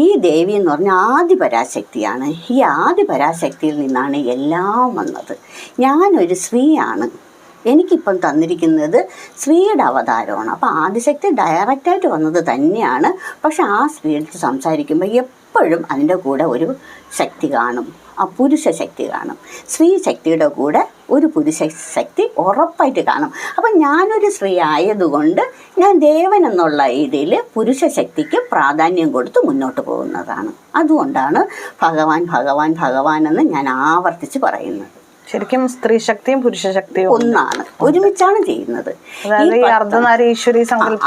ഈ ദേവി എന്ന് പറഞ്ഞാൽ ആദിപരാശക്തിയാണ്. ഈ ആദിപരാശക്തിയിൽ നിന്നാണ് എല്ലാം വന്നത്. ഞാനൊരു സ്ത്രീയാണ്. എനിക്കിപ്പം തന്നിരിക്കുന്നത് സ്ത്രീയുടെ അവതാരമാണ്. അപ്പോൾ ആദിശക്തി ഡയറക്റ്റായിട്ട് വന്നത് തന്നെയാണ്. പക്ഷെ ആ സ്ത്രീയുടെ സംസാരിക്കുമ്പോൾ എപ്പോഴും അതിൻ്റെ കൂടെ ഒരു ശക്തി കാണും, ആ പുരുഷ ശക്തി കാണും. സ്ത്രീ ശക്തിയുടെ കൂടെ ഒരു പുരുഷ ശക്തി ഉറപ്പായിട്ട് കാണും. അപ്പം ഞാനൊരു സ്ത്രീ ആയതുകൊണ്ട് ഞാൻ ദേവൻ എന്നുള്ള ഇതിൽ പുരുഷ ശക്തിക്ക് പ്രാധാന്യം കൊടുത്ത് മുന്നോട്ട് പോകുന്നതാണ്. അതുകൊണ്ടാണ് ഭഗവാൻ ഭഗവാൻ ഭഗവാൻ എന്ന് ഞാൻ ആവർത്തിച്ച് പറയുന്നത്. ശരിക്കും സ്ത്രീ ശക്തിയും പുരുഷ ശക്തിയും ഒന്നാണ്, ഒരുമിച്ചാണ് ചെയ്യുന്നത്.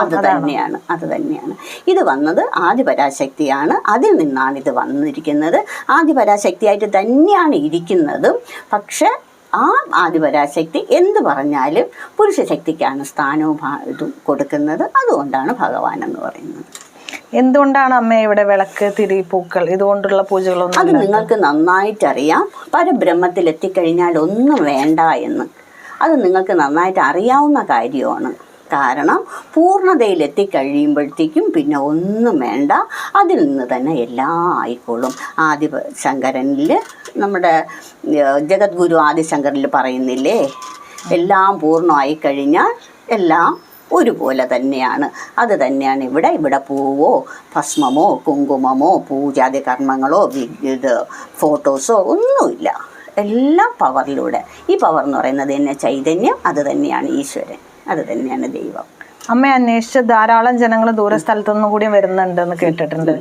അത് തന്നെയാണ് ഇത് വന്നത് ആദിപരാശക്തിയാണ്. അതിൽ നിന്നാണ് ഇത് വന്നിരിക്കുന്നത്. ആദിപരാശക്തിയായിട്ട് തന്നെയാണ് ഇരിക്കുന്നതും. പക്ഷെ ആ ആദിപരാശക്തി എന്ത് പറഞ്ഞാലും പുരുഷ ശക്തിക്കാണ് സ്ഥാനവും ഇതും കൊടുക്കുന്നത്. അതുകൊണ്ടാണ് ഭഗവാൻ എന്ന് പറയുന്നത്. എന്തുകൊണ്ടാണ് അമ്മ ഇവിടെ വിളക്ക്, തിരി, പൂക്കൾ ഇതുകൊണ്ടുള്ള പൂജകളൊന്നും? അത് നിങ്ങൾക്ക് നന്നായിട്ടറിയാം. പരബ്രഹ്മത്തിൽ എത്തിക്കഴിഞ്ഞാൽ ഒന്നും വേണ്ട എന്ന് അത് നിങ്ങൾക്ക് നന്നായിട്ട് അറിയാവുന്ന കാര്യമാണ്. കാരണം പൂർണ്ണതയിൽ എത്തിക്കഴിയുമ്പോഴത്തേക്കും പിന്നെ ഒന്നും വേണ്ട, അതിൽ നിന്ന് തന്നെ എല്ലാം ആയിക്കോളും. ആദിശങ്കരനിൽ നമ്മുടെ ജഗദ്ഗുരു ആദിശങ്കരനിൽ പറയുന്നില്ലേ, എല്ലാം പൂർണ്ണമായി കഴിഞ്ഞാൽ എല്ലാം ഒരുപോലെ തന്നെയാണ്. അത് തന്നെയാണ് ഇവിടെ പൂവോ ഭസ്മമോ കുങ്കുമമോ പൂജാതി കർമ്മങ്ങളോ ഫോട്ടോസോ ഒന്നുമില്ല. എല്ലാം പവറിലൂടെ. ഈ പവർ എന്ന് പറയുന്നത് തന്നെ ചൈതന്യം, അത് തന്നെയാണ് ഈശ്വരൻ, അത് തന്നെയാണ് ദൈവം. അമ്മ അന്വേഷിച്ച് ധാരാളം ജനങ്ങൾ ദൂരസ്ഥലത്തുനിന്നും കൂടി വരുന്നുണ്ടെന്ന് കേട്ടിട്ടുണ്ട്.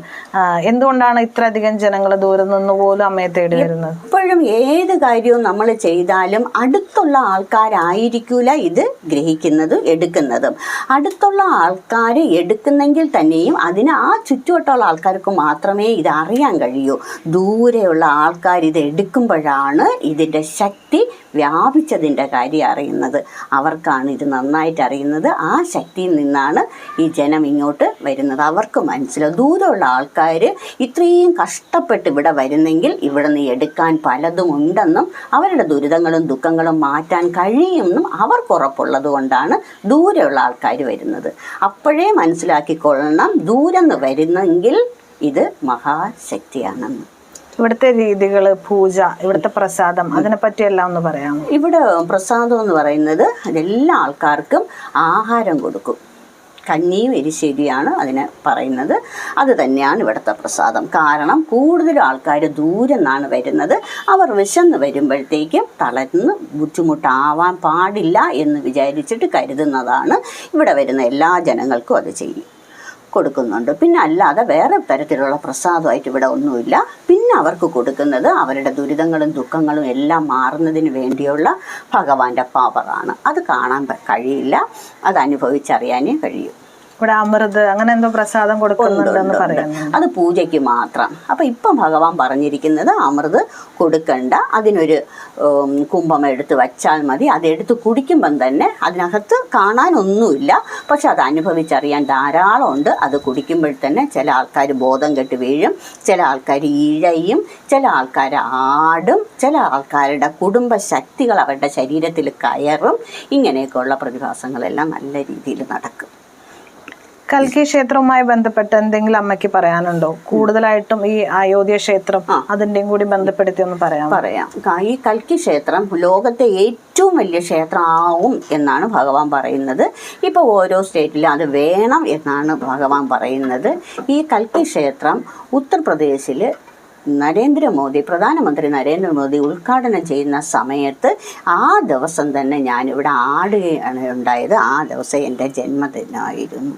എന്തുകൊണ്ടാണ് ഇത്രയധികം ജനങ്ങൾ ദൂരെ നിന്ന് പോലും അമ്മയെ തേടി വരുന്നത്? എപ്പോഴും ഏത് കാര്യവും നമ്മൾ ചെയ്താലും അടുത്തുള്ള ആൾക്കാരായിരിക്കൂല ഇത് ഗ്രഹിക്കുന്നതും എടുക്കുന്നതും. അടുത്തുള്ള ആൾക്കാർ എടുക്കുന്നെങ്കിൽ തന്നെയും അതിന് ആ ചുറ്റുവട്ടമുള്ള ആൾക്കാർക്ക് മാത്രമേ ഇത് അറിയാൻ കഴിയൂ. ദൂരെയുള്ള ആൾക്കാർ ഇത് എടുക്കുമ്പോഴാണ് ഇതിൻ്റെ ശക്തി വ്യാപിച്ചതിൻ്റെ കാര്യം അറിയുന്നത്. അവർക്കാണ് ഇത് നന്നായിട്ട് അറിയുന്നത്. ആ ശക്തിയിൽ നിന്നാണ് ഈ ജനം ഇങ്ങോട്ട് വരുന്നത്. അവർക്ക് മനസ്സിലാവും. ദൂരമുള്ള ആൾക്കാർ ഇത്രയും കഷ്ടപ്പെട്ട് ഇവിടെ വരുന്നെങ്കിൽ ഇവിടെ നിന്ന് എടുക്കാൻ പലതും ഉണ്ടെന്നും അവരുടെ ദുരിതങ്ങളും ദുഃഖങ്ങളും മാറ്റാൻ കഴിയുമെന്നും അവർക്ക് ഉറപ്പുള്ളത് കൊണ്ടാണ് ദൂരെയുള്ള ആൾക്കാർ വരുന്നത്. അപ്പോഴേ മനസ്സിലാക്കിക്കൊള്ളണം, ദൂരം നിന്ന് വരുന്നെങ്കിൽ ഇത് മഹാശക്തിയാണെന്ന്. ഇവിടുത്തെ രീതികൾ, പൂജ, ഇവിടുത്തെ പ്രസാദം, അതിനെപ്പറ്റി എല്ലാം ഒന്ന് പറയാമോ? ഇവിടെ പ്രസാദം എന്ന് പറയുന്നത് എല്ലാ ആൾക്കാർക്കും ആഹാരം കൊടുക്കും. കഞ്ഞിയും എരിശ്ശേരിയാണ് അതിനെ പറയുന്നത്. അത് തന്നെയാണ് ഇവിടുത്തെ പ്രസാദം. കാരണം കൂടുതലും ആൾക്കാർ ദൂരെ നിന്നാണ് വരുന്നത്. അവർ വിശന്ന് വരുമ്പോഴത്തേക്കും തളർന്ന് ബുദ്ധിമുട്ടാവാൻ പാടില്ല എന്ന് വിചാരിച്ചിട്ട് കരുതുന്നതാണ്. ഇവിടെ വരുന്ന എല്ലാ ജനങ്ങൾക്കും അത് ചെയ്യും, കൊടുക്കുന്നുണ്ട്. പിന്നെ അല്ലാതെ വേറെ തരത്തിലുള്ള പ്രസാദമായിട്ട് ഇവിടെ ഒന്നുമില്ല. പിന്നെ അവർക്ക് കൊടുക്കുന്നത് അവരുടെ ദുരിതങ്ങളും ദുഃഖങ്ങളും എല്ലാം മാറുന്നതിന് വേണ്ടിയുള്ള ഭഗവാന്റെ പവറാണ്. അത് കാണാൻ കഴിയില്ല, അത് അനുഭവിച്ചറിയാനേ കഴിയൂ. ഇവിടെ അമൃത് അങ്ങനെ എന്തോ പ്രസാദം കൊടുക്കുന്നുണ്ടെന്ന് പറയുന്നു. അത് പൂജയ്ക്ക് മാത്രം. അപ്പം ഇപ്പം ഭഗവാൻ പറഞ്ഞിരിക്കുന്നത് അമൃത് കൊടുക്കണ്ട, അതിനൊരു കുംഭം എടുത്ത് വച്ചാൽ മതി. അതെടുത്ത് കുടിക്കുമ്പം തന്നെ അതിനകത്ത് കാണാനൊന്നുമില്ല, പക്ഷെ അത് അനുഭവിച്ചറിയാൻ ധാരാളം ഉണ്ട്. അത് കുടിക്കുമ്പോൾ തന്നെ ചില ആൾക്കാർ ബോധം കെട്ട് വീഴും, ചില ആൾക്കാർ ഇഴയും, ചില ആൾക്കാർ ആടും, ചില ആൾക്കാരുടെ കുടുംബ ശക്തികൾ അവരുടെ ശരീരത്തിൽ കയറും. ഇങ്ങനെയൊക്കെയുള്ള പ്രതിഭാസങ്ങളെല്ലാം നല്ല രീതിയിൽ നടക്കും. കൽക്കി ക്ഷേത്രവുമായി ബന്ധപ്പെട്ട് എന്തെങ്കിലും അമ്മയ്ക്ക് പറയാനുണ്ടോ? കൂടുതലായിട്ടും ഈ അയോധ്യ ക്ഷേത്രം അതിൻ്റെയും കൂടി ബന്ധപ്പെടുത്തി ഒന്ന് പറയാം. ഈ കൽക്കി ക്ഷേത്രം ലോകത്തെ ഏറ്റവും വലിയ ക്ഷേത്രമാവും എന്നാണ് ഭഗവാൻ പറയുന്നത്. ഇപ്പോൾ ഓരോ സ്റ്റേറ്റിലും അത് വേണം എന്നാണ് ഭഗവാൻ പറയുന്നത്. ഈ കൽക്കി ക്ഷേത്രം ഉത്തർപ്രദേശിൽ പ്രധാനമന്ത്രി നരേന്ദ്രമോദി ഉദ്ഘാടനം ചെയ്യുന്ന സമയത്ത് ആ ദിവസം തന്നെ ഞാനിവിടെ ആടുകയാണ് ഉണ്ടായത്. ആ ദിവസം എൻ്റെ ജന്മദിനമായിരുന്നു,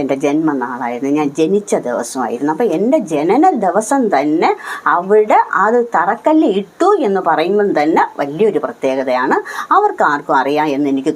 എൻ്റെ ജന്മനാളായിരുന്നു, ഞാൻ ജനിച്ച ദിവസമായിരുന്നു. അപ്പോൾ എൻ്റെ ജനന ദിവസം തന്നെ അവിടെ അത് തറക്കല്ല് ഇട്ടു എന്ന് പറയുമ്പം തന്നെ വലിയൊരു പ്രത്യേകതയാണ്. അവർക്ക് ആർക്കും അറിയാം എന്ന് എനിക്ക്